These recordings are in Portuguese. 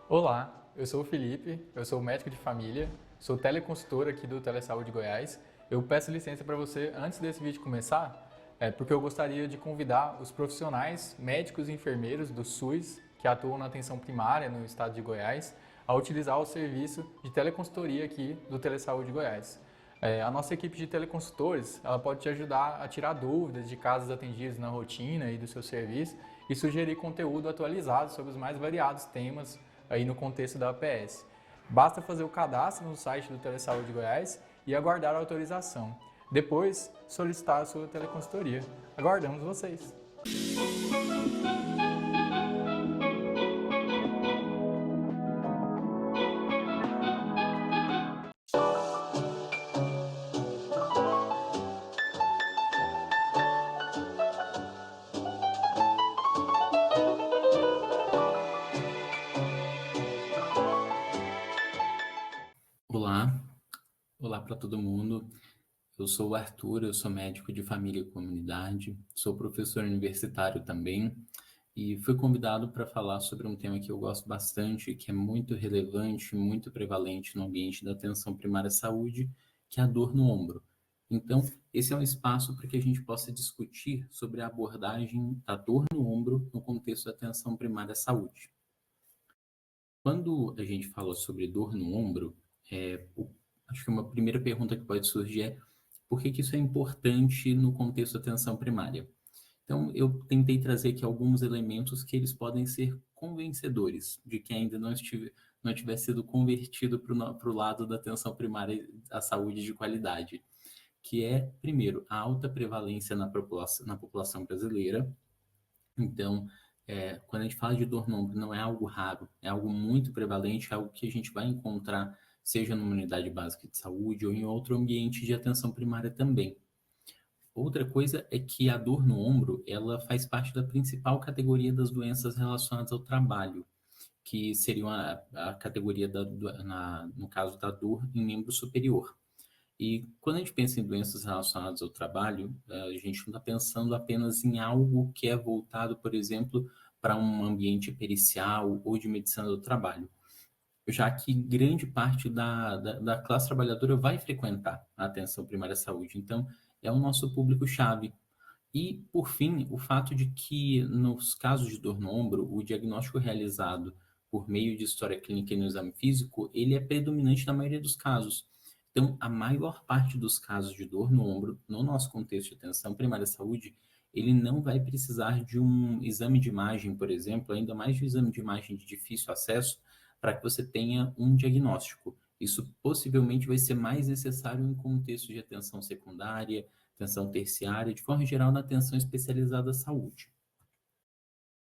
Olá, eu sou o Felipe, eu sou médico de família, sou teleconsultor aqui do Telesaúde Goiás. Eu peço licença para você antes desse vídeo começar, porque eu gostaria de convidar os profissionais médicos e enfermeiros do SUS que atuam na atenção primária no estado de Goiás a utilizar o serviço de teleconsultoria aqui do Telesaúde Goiás. A nossa equipe de teleconsultores ela pode te ajudar a tirar dúvidas de casos atendidos na rotina e do seu serviço e sugerir conteúdo atualizado sobre os mais variados temas aí no contexto da APS. Basta fazer o cadastro no site do Telesaúde Goiás e aguardar a autorização. Depois, solicitar a sua teleconsultoria. Aguardamos vocês! Olá, olá para todo mundo. Eu sou o Arthur, eu sou médico de família e comunidade, sou professor universitário também e fui convidado para falar sobre um tema que eu gosto bastante, que é muito relevante, muito prevalente no ambiente da atenção primária à saúde, que é a dor no ombro. Então, esse é um espaço para que a gente possa discutir sobre a abordagem da dor no ombro no contexto da atenção primária à saúde. Quando a gente fala sobre dor no ombro, acho que uma primeira pergunta que pode surgir é por que que isso é importante no contexto da atenção primária? Então, eu tentei trazer aqui alguns elementos que eles podem ser convencedores de quem ainda não tiver sido convertido para o lado da atenção primária à saúde de qualidade, que é, primeiro, a alta prevalência na população brasileira. Então, quando a gente fala de dor no ombro, não é algo raro, é algo muito prevalente, é algo que a gente vai encontrar, seja numa unidade básica de saúde ou em outro ambiente de atenção primária também. Outra coisa é que a dor no ombro, ela faz parte da principal categoria das doenças relacionadas ao trabalho, que seriam a categoria no caso da dor em membro superior. E quando a gente pensa em doenças relacionadas ao trabalho, a gente não está pensando apenas em algo que é voltado, por exemplo, para um ambiente pericial ou de medicina do trabalho, já que grande parte da classe trabalhadora vai frequentar a atenção primária à saúde. Então, é o nosso público-chave. E, por fim, o fato de que, nos casos de dor no ombro, o diagnóstico realizado por meio de história clínica e no exame físico, ele é predominante na maioria dos casos. Então, a maior parte dos casos de dor no ombro, no nosso contexto de atenção primária à saúde, ele não vai precisar de um exame de imagem, por exemplo, ainda mais de um exame de imagem de difícil acesso, para que você tenha um diagnóstico. Isso possivelmente vai ser mais necessário em contexto de atenção secundária, atenção terciária, de forma geral, na atenção especializada à saúde.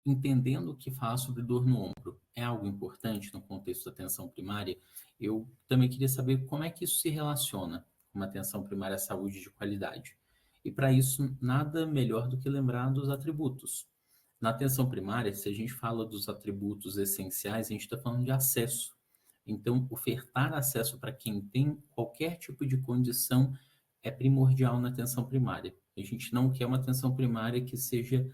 Entendendo que falar sobre dor no ombro é algo importante no contexto da atenção primária, eu também queria saber como é que isso se relaciona com uma atenção primária à saúde de qualidade. E para isso, nada melhor do que lembrar dos atributos. Na atenção primária, se a gente fala dos atributos essenciais, a gente está falando de acesso. Então, ofertar acesso para quem tem qualquer tipo de condição é primordial na atenção primária. A gente não quer uma atenção primária que seja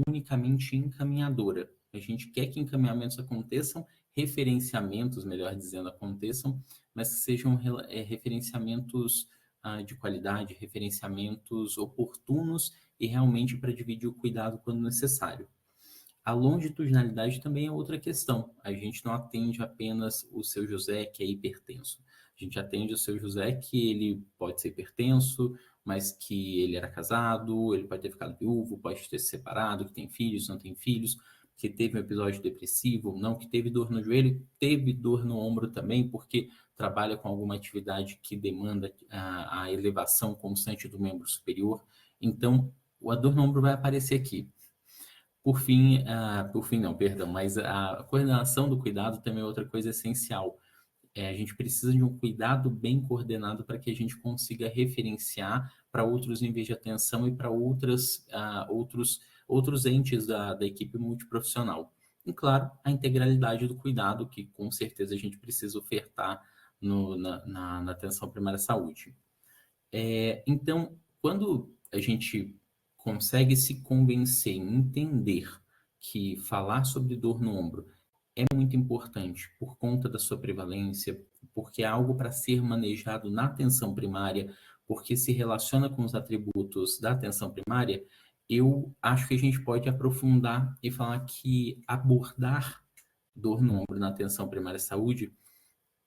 unicamente encaminhadora. A gente quer que encaminhamentos aconteçam, referenciamentos, melhor dizendo, aconteçam, mas que sejam referenciamentos de qualidade, referenciamentos oportunos e realmente para dividir o cuidado quando necessário. A longitudinalidade também é outra questão. A gente não atende apenas o seu José, que é hipertenso. A gente atende o seu José, que ele pode ser hipertenso, mas que ele era casado, ele pode ter ficado viúvo, pode ter se separado, que tem filhos, não tem filhos, que teve um episódio depressivo ou não, que teve dor no joelho, teve dor no ombro também, porque trabalha com alguma atividade que demanda a elevação constante do membro superior. Então, a dor no ombro vai aparecer aqui. Por fim não, perdão, mas a coordenação do cuidado também é outra coisa essencial. A gente precisa de um cuidado bem coordenado para que a gente consiga referenciar para outros níveis de atenção e para outros entes da equipe multiprofissional. E, claro, a integralidade do cuidado, que com certeza a gente precisa ofertar na atenção primária à saúde. Então, quando a gente consegue se convencer, entender que falar sobre dor no ombro é muito importante por conta da sua prevalência, porque é algo para ser manejado na atenção primária, porque se relaciona com os atributos da atenção primária, eu acho que a gente pode aprofundar e falar que abordar dor no ombro na atenção primária à saúde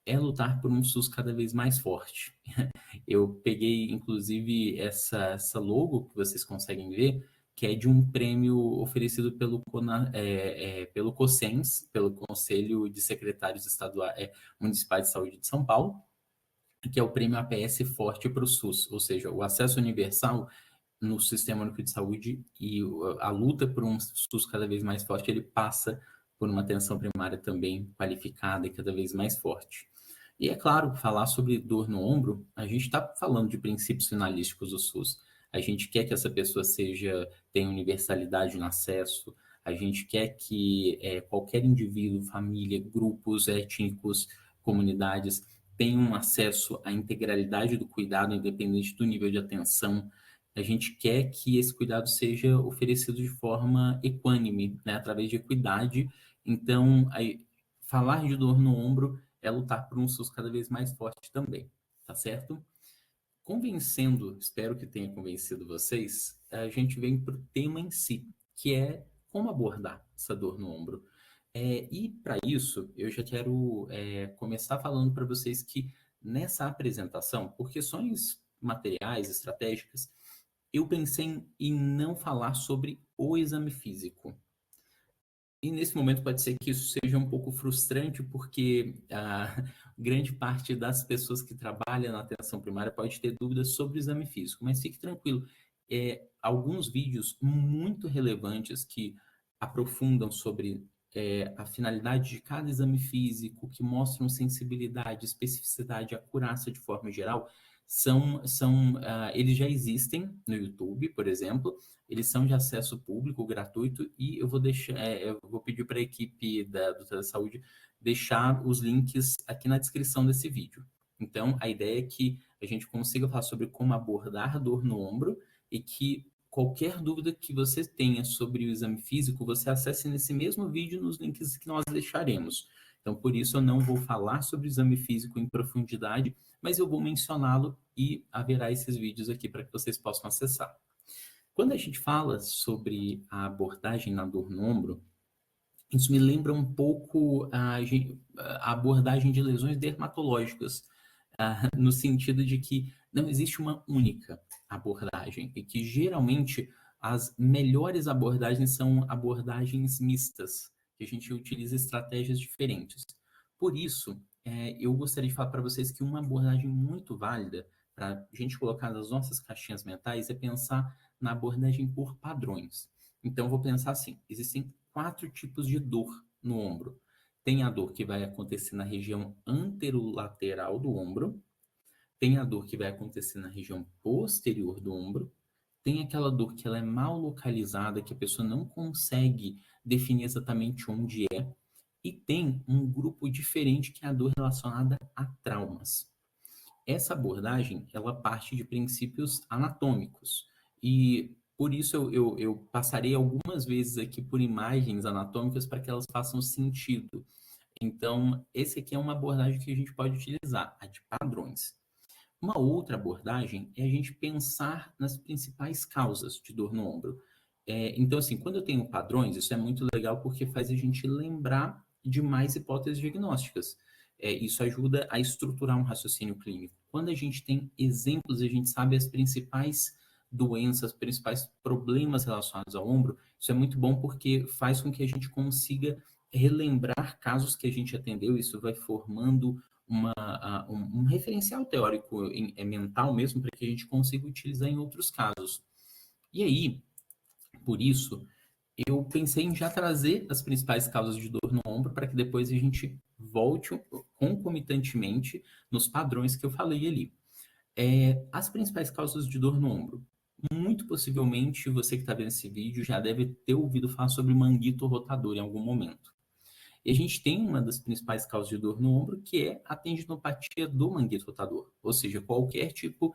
é lutar por um SUS cada vez mais forte. Eu peguei, inclusive, essa logo que vocês conseguem ver, que é de um prêmio oferecido pelo COSENS, pelo Conselho de Secretários Municipais de Saúde de São Paulo, que é o prêmio APS Forte para o SUS, ou seja, o acesso universal no Sistema Único de Saúde e a luta por um SUS cada vez mais forte, ele passa por uma atenção primária também qualificada e cada vez mais forte. E é claro, falar sobre dor no ombro, a gente está falando de princípios finalísticos do SUS. A gente quer que essa pessoa tenha universalidade no acesso, a gente quer que qualquer indivíduo, família, grupos étnicos, comunidades tenham acesso à integralidade do cuidado, independente do nível de atenção. A gente quer que esse cuidado seja oferecido de forma equânime, né, através de equidade. Então, falar de dor no ombro é lutar por um SUS cada vez mais forte também, tá certo? Convencendo, espero que tenha convencido vocês, a gente vem para o tema em si, que é como abordar essa dor no ombro. E para isso, eu já quero começar falando para vocês que nessa apresentação, por questões materiais, estratégicas, eu pensei em não falar sobre o exame físico. E nesse momento pode ser que isso seja um pouco frustrante, porque a grande parte das pessoas que trabalham na atenção primária pode ter dúvidas sobre o exame físico, mas fique tranquilo. Alguns vídeos muito relevantes que aprofundam sobre a finalidade de cada exame físico, que mostram sensibilidade, especificidade, acurácia de forma geral, eles já existem no YouTube, por exemplo. Eles são de acesso público, gratuito, e eu vou pedir para a equipe do Telesaúde deixar os links aqui na descrição desse vídeo. Então, a ideia é que a gente consiga falar sobre como abordar dor no ombro e que qualquer dúvida que você tenha sobre o exame físico, você acesse nesse mesmo vídeo nos links que nós deixaremos. Então, por isso, eu não vou falar sobre o exame físico em profundidade, mas eu vou mencioná-lo e haverá esses vídeos aqui para que vocês possam acessar. Quando a gente fala sobre a abordagem na dor no ombro, isso me lembra um pouco a abordagem de lesões dermatológicas, no sentido de que não existe uma única abordagem e que geralmente as melhores abordagens são abordagens mistas, que a gente utiliza estratégias diferentes. Por isso, eu gostaria de falar para vocês que uma abordagem muito válida para a gente colocar nas nossas caixinhas mentais é pensar na abordagem por padrões. Então, vou pensar assim, existem 4 tipos de dor no ombro. Tem a dor que vai acontecer na região anterolateral do ombro, tem a dor que vai acontecer na região posterior do ombro, tem aquela dor que ela é mal localizada, que a pessoa não consegue definir exatamente onde é, e tem um grupo diferente que é a dor relacionada a traumas. Essa abordagem, ela parte de princípios anatômicos, e por isso eu passarei algumas vezes aqui por imagens anatômicas para que elas façam sentido. Então, esse aqui é uma abordagem que a gente pode utilizar, a de padrões. Uma outra abordagem é a gente pensar nas principais causas de dor no ombro. Então, assim, quando eu tenho padrões, isso é muito legal porque faz a gente lembrar de mais hipóteses diagnósticas. Isso ajuda a estruturar um raciocínio clínico. Quando a gente tem exemplos, a gente sabe as principais doenças, principais problemas relacionados ao ombro, isso é muito bom porque faz com que a gente consiga relembrar casos que a gente atendeu, isso vai formando um referencial teórico mental mesmo para que a gente consiga utilizar em outros casos. E aí, por isso, eu pensei em já trazer as principais causas de dor no ombro para que depois a gente volte concomitantemente nos padrões que eu falei ali. As principais causas de dor no ombro. Muito possivelmente você que está vendo esse vídeo já deve ter ouvido falar sobre manguito rotador em algum momento. E a gente tem uma das principais causas de dor no ombro, que é a tendinopatia do manguito rotador, ou seja, qualquer tipo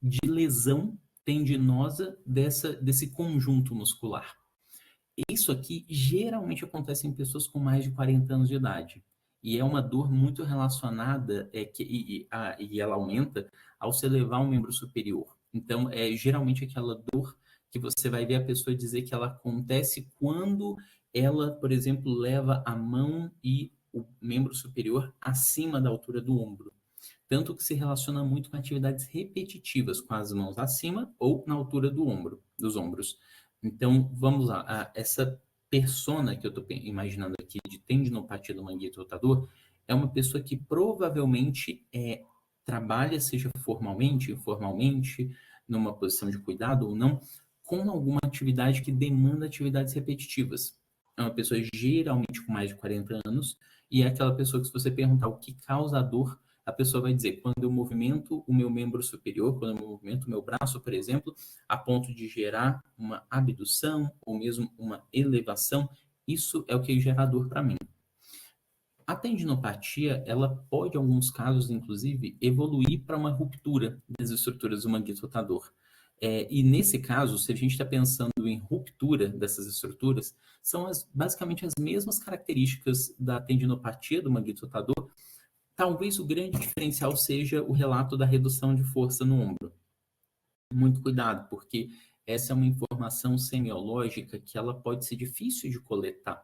de lesão tendinosa desse conjunto muscular. Isso aqui geralmente acontece em pessoas com mais de 40 anos de idade. E é uma dor muito relacionada, e ela aumenta ao se elevar um membro superior. Então, é geralmente aquela dor que você vai ver a pessoa dizer que ela acontece quando ela, por exemplo, leva a mão e o membro superior acima da altura do ombro. Tanto que se relaciona muito com atividades repetitivas, com as mãos acima ou na altura do ombro, dos ombros. Então, vamos lá. Essa persona que eu estou imaginando aqui de tendinopatia do manguito rotador é uma pessoa que provavelmente trabalha, seja formalmente, informalmente, numa posição de cuidado ou não, com alguma atividade que demanda atividades repetitivas. É uma pessoa geralmente com mais de 40 anos e é aquela pessoa que, se você perguntar o que causa a dor, a pessoa vai dizer, quando eu movimento o meu membro superior, quando eu movimento o meu braço, por exemplo, a ponto de gerar uma abdução ou mesmo uma elevação, isso é o que gera dor para mim. A tendinopatia, ela pode, em alguns casos, inclusive, evoluir para uma ruptura das estruturas do manguito rotador. E nesse caso, se a gente está pensando em ruptura dessas estruturas, são basicamente as mesmas características da tendinopatia do manguito rotador. Talvez o grande diferencial seja o relato da redução de força no ombro. Muito cuidado, porque essa é uma informação semiológica que ela pode ser difícil de coletar.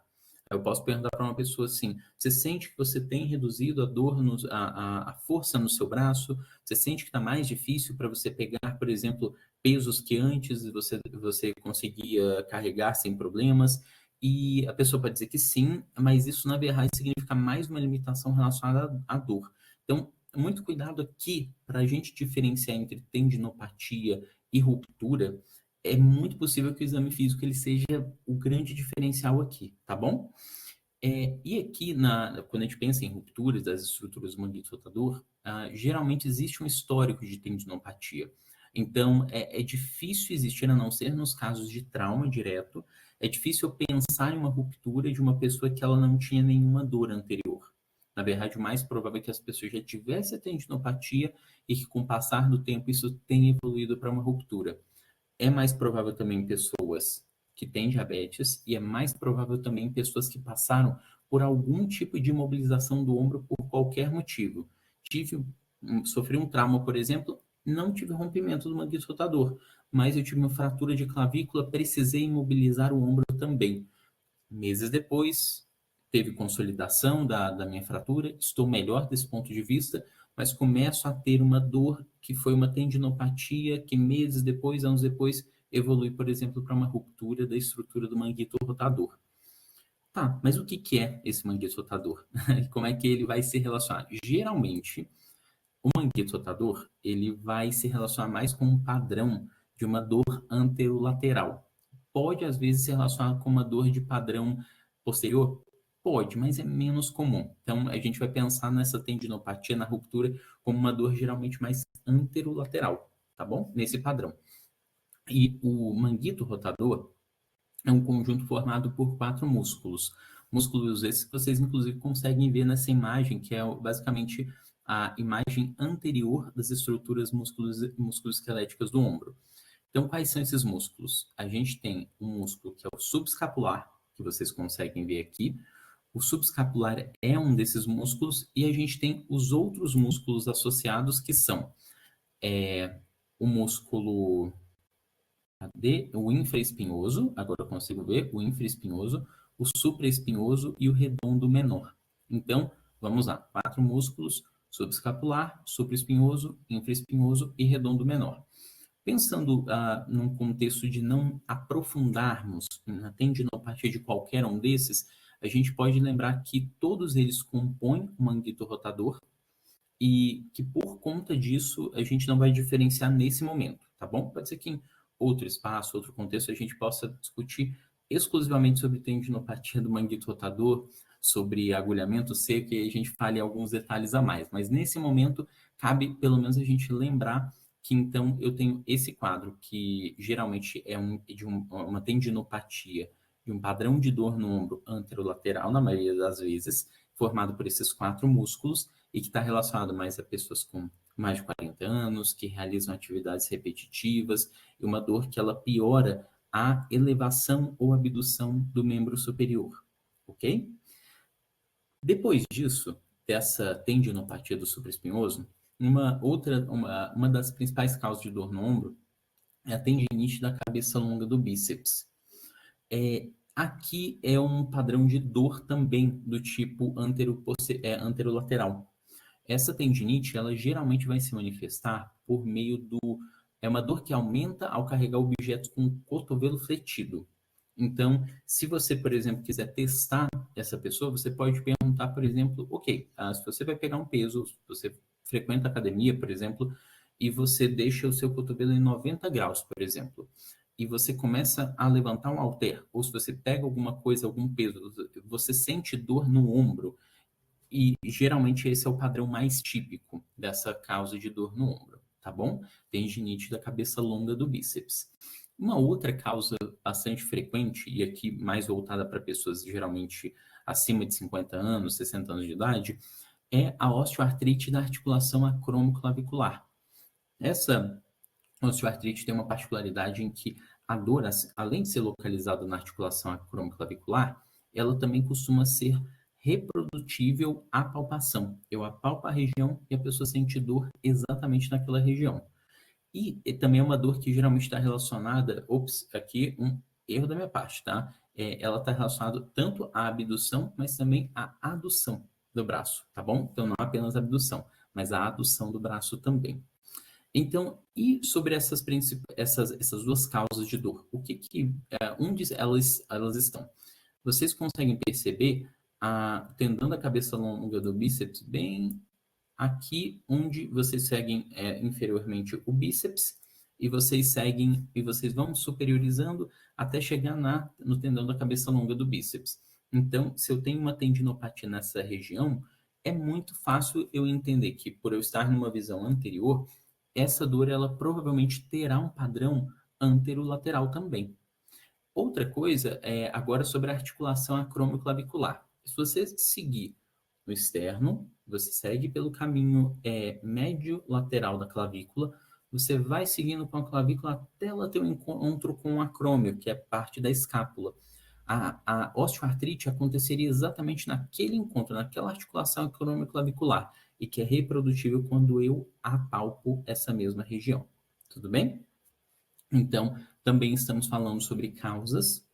Eu posso perguntar para uma pessoa assim: você sente que você tem reduzido a dor, a força no seu braço? Você sente que está mais difícil para você pegar, por exemplo, pesos que antes você conseguia carregar sem problemas? E a pessoa pode dizer que sim, mas isso na verdade significa mais uma limitação relacionada à dor. Então, muito cuidado aqui para a gente diferenciar entre tendinopatia e ruptura. É muito possível que o exame físico ele seja o grande diferencial aqui, tá bom? E aqui, quando a gente pensa em rupturas das estruturas do manguito rotador, geralmente existe um histórico de tendinopatia. Então, é difícil existir, a não ser nos casos de trauma direto, é difícil pensar em uma ruptura de uma pessoa que ela não tinha nenhuma dor anterior. Na verdade, o mais provável é que as pessoas já tivessem a tendinopatia e que, com o passar do tempo, isso tenha evoluído para uma ruptura. É mais provável também em pessoas que têm diabetes e é mais provável também em pessoas que passaram por algum tipo de imobilização do ombro por qualquer motivo. Sofri um trauma, por exemplo, não tive rompimento do manguito rotador, mas eu tive uma fratura de clavícula, precisei imobilizar o ombro também. Meses depois, teve consolidação da minha fratura, estou melhor desse ponto de vista, mas começo a ter uma dor que foi uma tendinopatia que meses depois, anos depois, evolui, por exemplo, para uma ruptura da estrutura do manguito rotador. Tá, mas o que é esse manguito rotador? Como é que ele vai se relacionar? Geralmente, o manguito rotador, ele vai se relacionar mais com um padrão de uma dor anterolateral. Pode, às vezes, se relacionar com uma dor de padrão posterior? Pode, mas é menos comum. Então, a gente vai pensar nessa tendinopatia, na ruptura, como uma dor geralmente mais anterolateral, tá bom? Nesse padrão. E o manguito rotador é um conjunto formado por 4 músculos. Músculos esses que vocês, inclusive, conseguem ver nessa imagem, que é basicamente a imagem anterior das estruturas musculoesqueléticas do ombro. Então, quais são esses músculos? A gente tem um músculo que é o subescapular, que vocês conseguem ver aqui. O subescapular é um desses músculos e a gente tem os outros músculos associados que são o músculo o infraespinhoso, agora eu consigo ver o infraespinhoso, o supraespinhoso e o redondo menor. Então, vamos lá, 4 músculos: subescapular, supraespinhoso, infraespinhoso e redondo menor. Pensando num contexto de não aprofundarmos na tendinopatia de qualquer um desses, a gente pode lembrar que todos eles compõem o manguito rotador e que, por conta disso, a gente não vai diferenciar nesse momento, tá bom? Pode ser que em outro espaço, outro contexto, a gente possa discutir exclusivamente sobre tendinopatia do manguito rotador, sobre agulhamento seco, e a gente fale alguns detalhes a mais. Mas nesse momento, cabe pelo menos a gente lembrar que então eu tenho esse quadro, que geralmente é uma tendinopatia de um padrão de dor no ombro anterolateral, na maioria das vezes, formado por esses 4 músculos, e que está relacionado mais a pessoas com mais de 40 anos, que realizam atividades repetitivas, e uma dor que ela piora a elevação ou abdução do membro superior, ok? Depois disso, dessa tendinopatia do supraespinhoso, uma das principais causas de dor no ombro é a tendinite da cabeça longa do bíceps. Aqui é um padrão de dor também do tipo anterolateral. Essa tendinite, ela geralmente vai se manifestar por meio é uma dor que aumenta ao carregar objetos com o cotovelo fletido. Então, se você, por exemplo, quiser testar essa pessoa, você pode perguntar, por exemplo, ok, se você vai pegar um peso, se você frequenta a academia, por exemplo, e você deixa o seu cotovelo em 90 graus, por exemplo, e você começa a levantar um halter, ou se você pega alguma coisa, algum peso, você sente dor no ombro, e geralmente esse é o padrão mais típico dessa causa de dor no ombro, tá bom? Tendinite da cabeça longa do bíceps. Uma outra causa bastante frequente, e aqui mais voltada para pessoas geralmente acima de 50 anos, 60 anos de idade, é a osteoartrite da articulação acromioclavicular. Essa osteoartrite tem uma particularidade em que a dor, além de ser localizada na articulação acromioclavicular, ela também costuma ser reprodutível à palpação. Eu apalpo a região e a pessoa sente dor exatamente naquela região. E também é uma dor que geralmente está relacionada, aqui um erro da minha parte, tá? Ela está relacionada tanto à abdução, mas também à adução do braço, tá bom? Então não apenas a abdução, mas a adução do braço também. Então, e sobre essas duas causas de dor? Onde elas estão? Vocês conseguem perceber o tendão da cabeça longa do bíceps bem aqui onde vocês seguem inferiormente o bíceps e vocês vão superiorizando até chegar no tendão da cabeça longa do bíceps. Então, se eu tenho uma tendinopatia nessa região, é muito fácil eu entender que, por eu estar numa visão anterior, essa dor ela provavelmente terá um padrão anterolateral também. Outra coisa é agora sobre a articulação acromioclavicular. Se você seguir no externo, você segue pelo caminho médio lateral da clavícula, você vai seguindo com a clavícula até ela ter um encontro com o acrômio, que é parte da escápula. A osteoartrite aconteceria exatamente naquele encontro, naquela articulação acromioclavicular, e que é reprodutível quando eu apalpo essa mesma região. Tudo bem? Então, também estamos falando sobre causas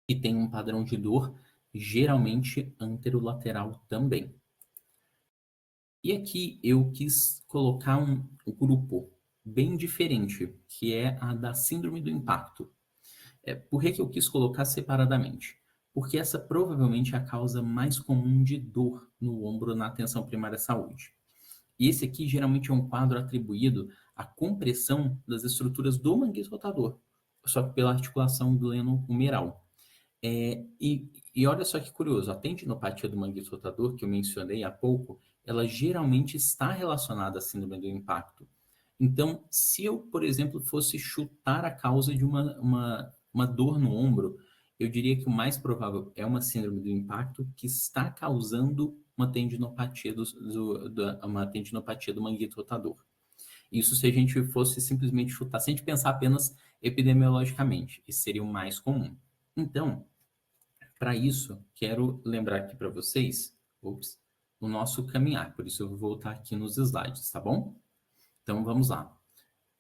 que têm um padrão de dor geralmente anterolateral também. E aqui eu quis colocar um grupo bem diferente, que é a da síndrome do impacto. Por que eu quis colocar separadamente? Porque essa provavelmente é a causa mais comum de dor no ombro na atenção primária à saúde. E esse aqui geralmente é um quadro atribuído à compressão das estruturas do manguito rotador, só que pela articulação glenohumeral. E olha só que curioso, a tendinopatia do manguito rotador, que eu mencionei há pouco, ela geralmente está relacionada à síndrome do impacto. Então, se eu, por exemplo, fosse chutar a causa de uma dor no ombro, eu diria que o mais provável é uma síndrome do impacto que está causando uma tendinopatia uma tendinopatia do manguito rotador. Isso se a gente fosse simplesmente chutar, se a gente pensar apenas epidemiologicamente, isso seria o mais comum. Então, para isso, quero lembrar aqui para vocês, o nosso caminhar. Por isso eu vou voltar aqui nos slides, tá bom? Então, vamos lá.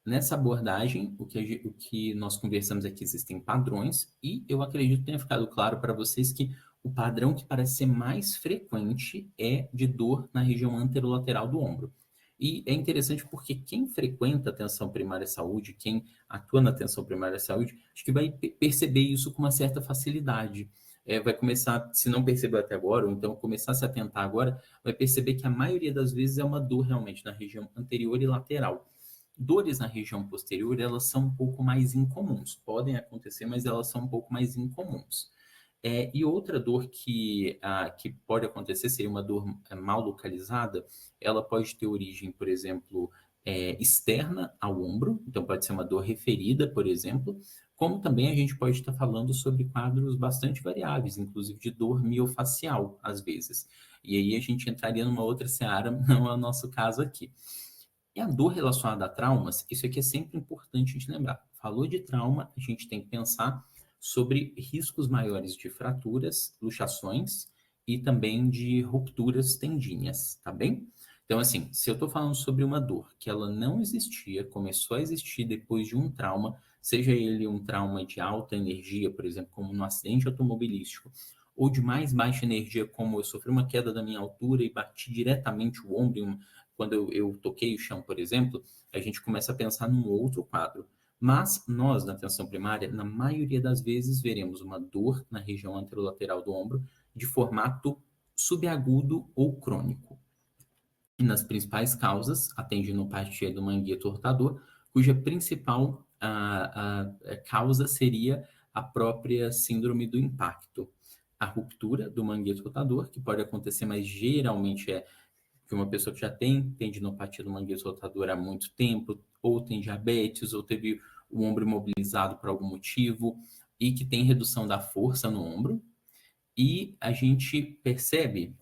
Nessa abordagem, o que nós conversamos aqui, existem padrões, e eu acredito que tenha ficado claro para vocês que o padrão que parece ser mais frequente é de dor na região anterolateral do ombro. E é interessante porque quem frequenta a atenção primária à saúde, quem atua na atenção primária à saúde, acho que vai perceber isso com uma certa facilidade. Vai começar, se não percebeu até agora, ou então começar a se atentar agora, vai perceber que a maioria das vezes é uma dor realmente na região anterior e lateral. Dores na região posterior, elas são um pouco mais incomuns. Podem acontecer, mas elas são um pouco mais incomuns. E outra dor que pode acontecer seria uma dor mal localizada. Ela pode ter origem, por exemplo, externa ao ombro. Então, pode ser uma dor referida, por exemplo. Como também a gente pode estar falando sobre quadros bastante variáveis, inclusive de dor miofacial, às vezes. E aí a gente entraria numa outra seara, não é o nosso caso aqui. E a dor relacionada a traumas, isso aqui é sempre importante a gente lembrar. falou de trauma, a gente tem que pensar sobre riscos maiores de fraturas, luxações e também de rupturas tendíneas, tá bem? Então, assim, se eu estou falando sobre uma dor que ela não existia, começou a existir depois de um trauma, seja ele um trauma de alta energia, por exemplo, como no acidente automobilístico, ou de mais baixa energia, como eu sofri uma queda da minha altura e bati diretamente o ombro quando eu toquei o chão, por exemplo, a gente começa a pensar num outro quadro. Mas nós, na atenção primária, na maioria das vezes, veremos uma dor na região anterolateral do ombro de formato subagudo ou crônico. E nas principais causas, a tendinopatia do manguito rotador, cuja principal causa seria a própria síndrome do impacto. A ruptura do manguito rotador, que pode acontecer, mas geralmente é de uma pessoa que já tem tendinopatia do manguito rotador há muito tempo, ou tem diabetes, ou teve o ombro imobilizado por algum motivo, e que tem redução da força no ombro. E a gente percebe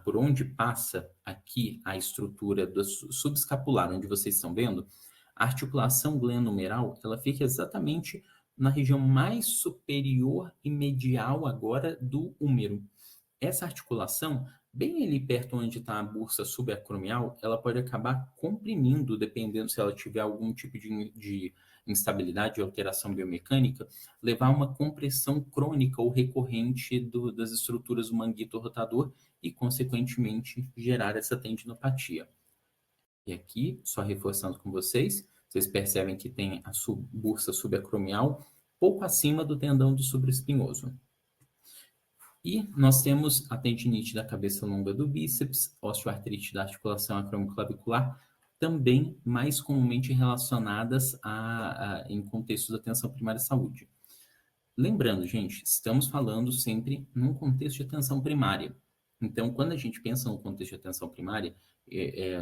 por onde passa aqui a estrutura do subescapular, onde vocês estão vendo, a articulação glenohumeral, ela fica exatamente na região mais superior e medial agora do húmero. Essa articulação, bem ali perto onde está a bursa subacromial, ela pode acabar comprimindo, dependendo se ela tiver algum tipo de instabilidade, alteração biomecânica, levar a uma compressão crônica ou recorrente das estruturas do manguito rotador e, consequentemente, gerar essa tendinopatia. E aqui, só reforçando com vocês percebem que tem a bursa subacromial pouco acima do tendão do supraespinhoso. E nós temos a tendinite da cabeça longa do bíceps, osteoartrite da articulação acromioclavicular, também mais comumente relacionadas em contextos da atenção primária à saúde. Lembrando, gente, estamos falando sempre num contexto de atenção primária. Então, quando a gente pensa no contexto de atenção primária,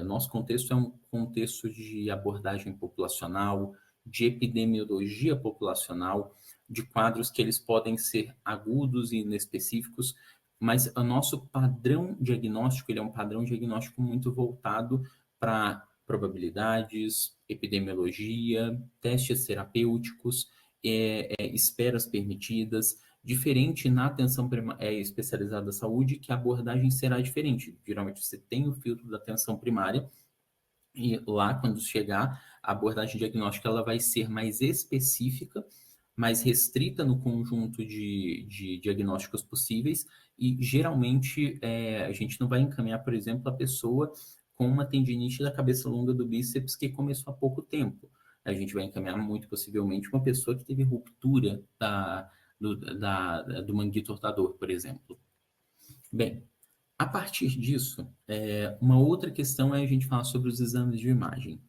nosso contexto é um contexto de abordagem populacional, de epidemiologia populacional, de quadros que eles podem ser agudos e inespecíficos, mas o nosso padrão diagnóstico, ele é um padrão diagnóstico muito voltado para probabilidades, epidemiologia, testes terapêuticos, esperas permitidas, diferente na atenção especializada da saúde, que a abordagem será diferente. Geralmente você tem o filtro da atenção primária, e lá, quando chegar, a abordagem diagnóstica ela vai ser mais específica, mais restrita no conjunto de diagnósticos possíveis, e geralmente a gente não vai encaminhar, por exemplo, a pessoa com uma tendinite da cabeça longa do bíceps que começou há pouco tempo. A gente vai encaminhar muito possivelmente uma pessoa que teve ruptura do manguito rotador, por exemplo. Bem, a partir disso, uma outra questão é a gente falar sobre os exames de imagem.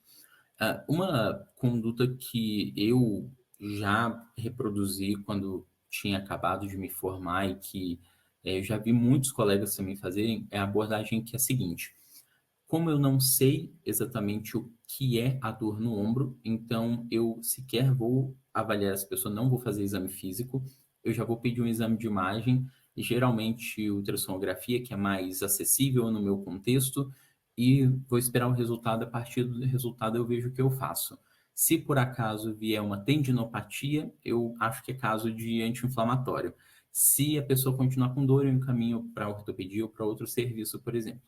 Uma conduta que eu já reproduzi quando tinha acabado de me formar e que eu já vi muitos colegas também fazerem, é a abordagem que é a seguinte: como eu não sei exatamente o que é a dor no ombro, então eu sequer vou avaliar essa pessoa, não vou fazer exame físico, eu já vou pedir um exame de imagem, geralmente ultrassonografia, que é mais acessível no meu contexto, e vou esperar o resultado. A partir do resultado eu vejo o que eu faço. Se por acaso vier uma tendinopatia, eu acho que é caso de anti-inflamatório. Se a pessoa continuar com dor, eu encaminho para ortopedia ou para outro serviço, por exemplo.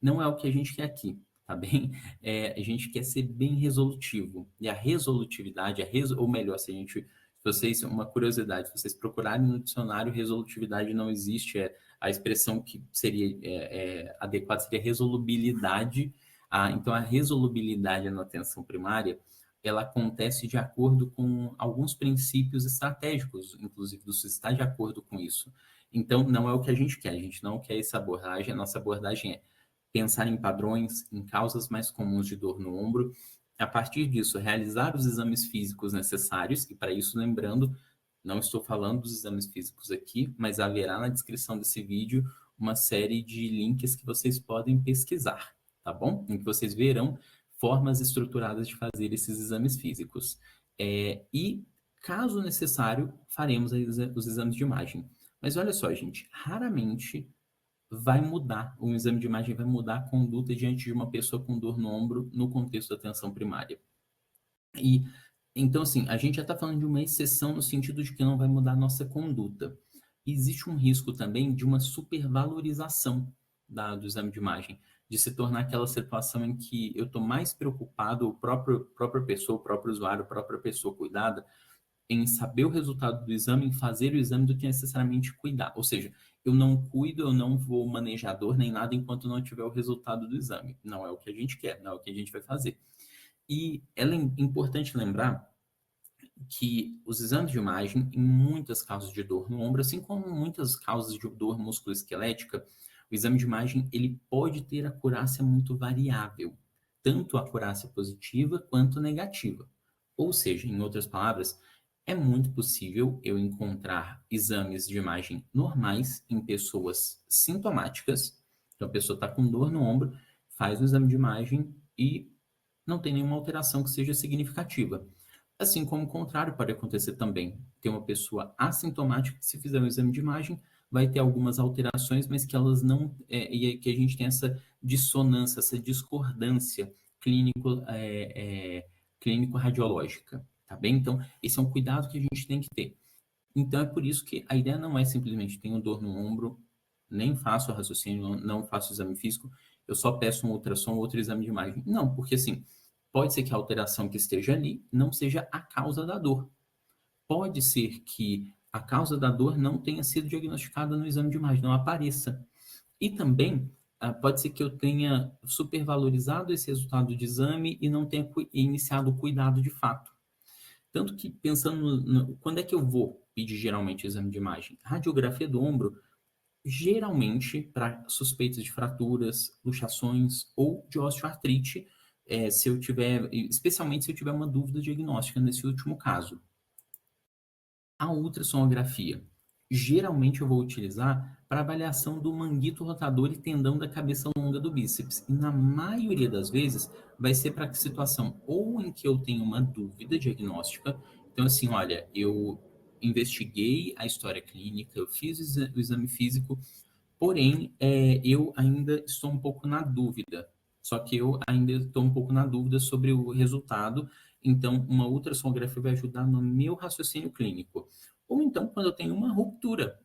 Não é o que a gente quer aqui, tá bem? A gente quer ser bem resolutivo. E a resolutividade, ou melhor, uma curiosidade, se vocês procurarem no dicionário, resolutividade não existe, a expressão que seria adequada seria resolubilidade. Então, a resolubilidade na atenção primária, ela acontece de acordo com alguns princípios estratégicos, inclusive do SUS está de acordo com isso. Então, não é o que a gente quer, a gente não quer essa abordagem, a nossa abordagem é pensar em padrões, em causas mais comuns de dor no ombro. A partir disso, realizar os exames físicos necessários, e para isso, lembrando, não estou falando dos exames físicos aqui, mas haverá na descrição desse vídeo uma série de links que vocês podem pesquisar, tá bom? Em que vocês verão formas estruturadas de fazer esses exames físicos. E, caso necessário, faremos os exames de imagem. Mas olha só, gente, raramente vai mudar, um exame de imagem vai mudar a conduta diante de uma pessoa com dor no ombro no contexto da atenção primária. E Então, assim, a gente já está falando de uma exceção no sentido de que não vai mudar a nossa conduta. Existe um risco também de uma supervalorização do exame de imagem, de se tornar aquela situação em que eu estou mais preocupado, própria pessoa, o próprio usuário, a própria pessoa cuidada, em saber o resultado do exame, em fazer o exame, do que necessariamente cuidar. Ou seja, eu não cuido, eu não vou manejar dor nem nada enquanto não tiver o resultado do exame. Não é o que a gente quer, não é o que a gente vai fazer. E é importante lembrar que os exames de imagem, em muitas causas de dor no ombro, assim como muitas causas de dor musculoesquelética, o exame de imagem ele pode ter acurácia muito variável, tanto a acurácia positiva quanto negativa. Ou seja, em outras palavras, é muito possível eu encontrar exames de imagem normais em pessoas sintomáticas. Então, a pessoa está com dor no ombro, faz o exame de imagem e não tem nenhuma alteração que seja significativa. Assim como o contrário pode acontecer também. Tem uma pessoa assintomática que, se fizer um exame de imagem, vai ter algumas alterações, mas que elas não. E que a gente tem essa dissonância, essa discordância clínico, clínico-radiológica. Tá bem? Então, esse é um cuidado que a gente tem que ter. Então, é por isso que a ideia não é simplesmente tenho dor no ombro, nem faço o raciocínio, não faço o exame físico, eu só peço um ultrassom ou outro exame de imagem. Não, porque assim, pode ser que a alteração que esteja ali não seja a causa da dor. Pode ser que a causa da dor não tenha sido diagnosticada no exame de imagem, não apareça. E também pode ser que eu tenha supervalorizado esse resultado de exame e não tenha iniciado o cuidado de fato. Tanto que, pensando quando é que eu vou pedir geralmente o exame de imagem? Radiografia do ombro, geralmente para suspeitas de fraturas, luxações ou de osteoartrite, se eu tiver, especialmente se eu tiver uma dúvida diagnóstica nesse último caso. A ultrassonografia, geralmente eu vou utilizar para avaliação do manguito rotador e tendão da cabeça longa do bíceps. E na maioria das vezes vai ser para situação ou em que eu tenho uma dúvida diagnóstica. Então, assim, olha, eu investiguei a história clínica, eu fiz o exame físico, porém, eu ainda estou um pouco na dúvida. Só que eu ainda estou um pouco na dúvida sobre o resultado. Então, uma ultrassonografia vai ajudar no meu raciocínio clínico. Ou então, quando eu tenho uma ruptura,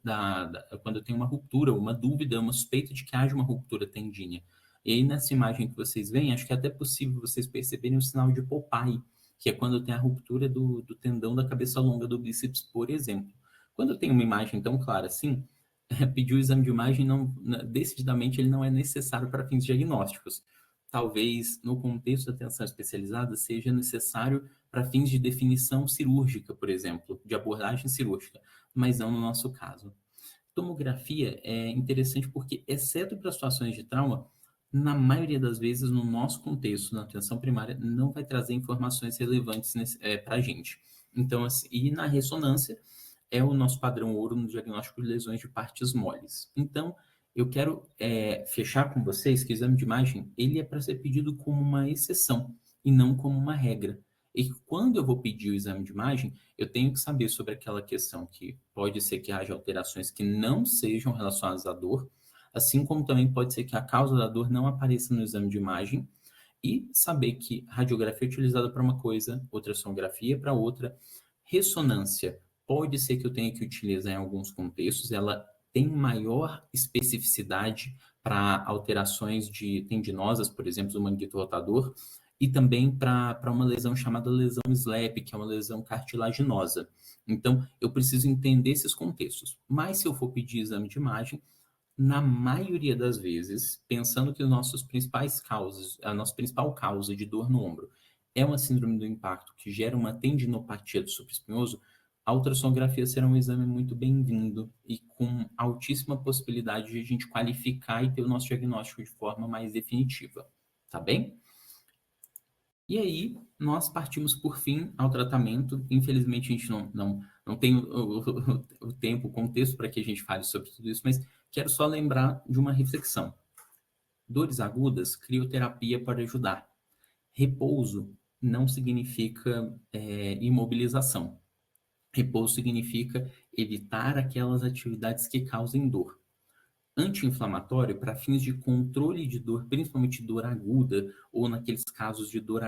quando eu tenho uma ruptura, uma dúvida, uma suspeita de que haja uma ruptura tendínea. E aí, nessa imagem que vocês veem, acho que é até possível vocês perceberem o sinal de Popeye, que é quando tem a ruptura do tendão da cabeça longa do bíceps, por exemplo. Quando eu tenho uma imagem tão clara assim, pedir o exame de imagem não, decididamente ele não é necessário para fins diagnósticos. Talvez no contexto da atenção especializada seja necessário para fins de definição cirúrgica, por exemplo, de abordagem cirúrgica, mas não no nosso caso. Tomografia é interessante porque, exceto para situações de trauma, na maioria das vezes, no nosso contexto, na atenção primária, não vai trazer informações relevantes para a gente. Então, assim, e na ressonância, é o nosso padrão ouro no diagnóstico de lesões de partes moles. Então, eu quero fechar com vocês que o exame de imagem ele é para ser pedido como uma exceção e não como uma regra. E quando eu vou pedir o exame de imagem, eu tenho que saber sobre aquela questão que pode ser que haja alterações que não sejam relacionadas à dor, assim como também pode ser que a causa da dor não apareça no exame de imagem, e saber que radiografia é utilizada para uma coisa, ultrassonografia para outra, ressonância pode ser que eu tenha que utilizar em alguns contextos, ela tem maior especificidade para alterações de tendinosas, por exemplo, do manguito rotador, e também para uma lesão chamada lesão SLAP, que é uma lesão cartilaginosa. Então, eu preciso entender esses contextos. Mas se eu for pedir exame de imagem, na maioria das vezes, pensando que os nossos principais causas, a nossa principal causa de dor no ombro é uma síndrome do impacto que gera uma tendinopatia do supraespinhoso, a ultrassonografia será um exame muito bem-vindo e com altíssima possibilidade de a gente qualificar e ter o nosso diagnóstico de forma mais definitiva, tá bem? E aí, nós partimos, por fim, ao tratamento. Infelizmente, a gente não tem o tempo, o contexto para que a gente fale sobre tudo isso, mas quero só lembrar de uma reflexão. Dores agudas, crioterapia pode ajudar. Repouso não significa imobilização. Repouso significa evitar aquelas atividades que causem dor. anti-inflamatório para fins de controle de dor, principalmente dor aguda, ou naqueles casos de dor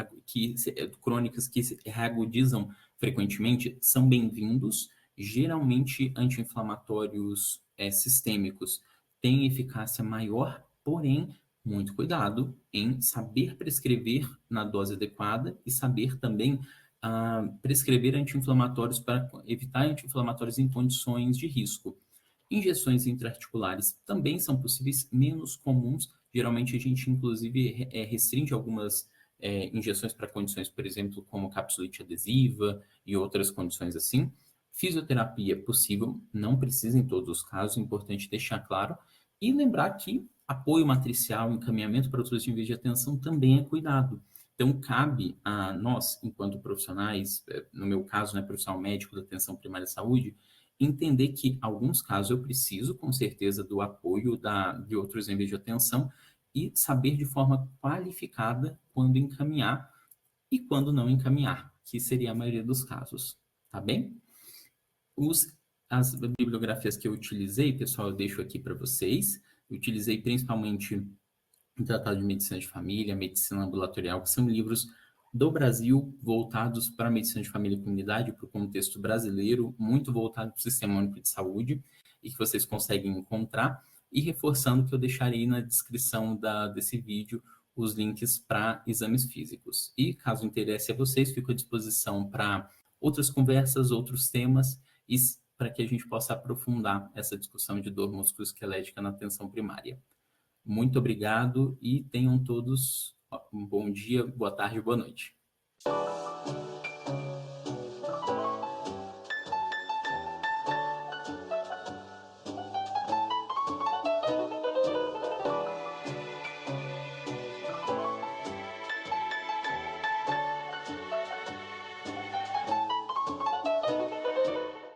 crônicas que se reagudizam frequentemente, são bem-vindos. Geralmente, anti-inflamatórios sistêmicos têm eficácia maior, porém, muito cuidado em saber prescrever na dose adequada e saber também prescrever anti-inflamatórios para evitar anti-inflamatórios em condições de risco. Injeções intraarticulares também são possíveis, menos comuns. Geralmente a gente, inclusive, restringe algumas injeções para condições, por exemplo, como capsulite adesiva e outras condições assim. Fisioterapia é possível, não precisa em todos os casos, é importante deixar claro. E lembrar que apoio matricial, encaminhamento para outros níveis de atenção também é cuidado. Então, cabe a nós, enquanto profissionais, no meu caso, né, profissional médico da atenção primária à saúde, entender que, em alguns casos, eu preciso, com certeza, do apoio de outros níveis de atenção e saber de forma qualificada quando encaminhar e quando não encaminhar, que seria a maioria dos casos, tá bem? As bibliografias que eu utilizei, pessoal, eu deixo aqui para vocês. Eu utilizei principalmente o Tratado de Medicina de Família, Medicina Ambulatorial, que são livros do Brasil voltados para a medicina de família e comunidade, para o contexto brasileiro, muito voltado para o Sistema Único de Saúde, e que vocês conseguem encontrar. E reforçando que eu deixarei na descrição desse vídeo os links para exames físicos. E caso interesse a vocês, fico à disposição para outras conversas, outros temas, e para que a gente possa aprofundar essa discussão de dor musculoesquelética na atenção primária. Muito obrigado e tenham todos um bom dia, boa tarde, boa noite.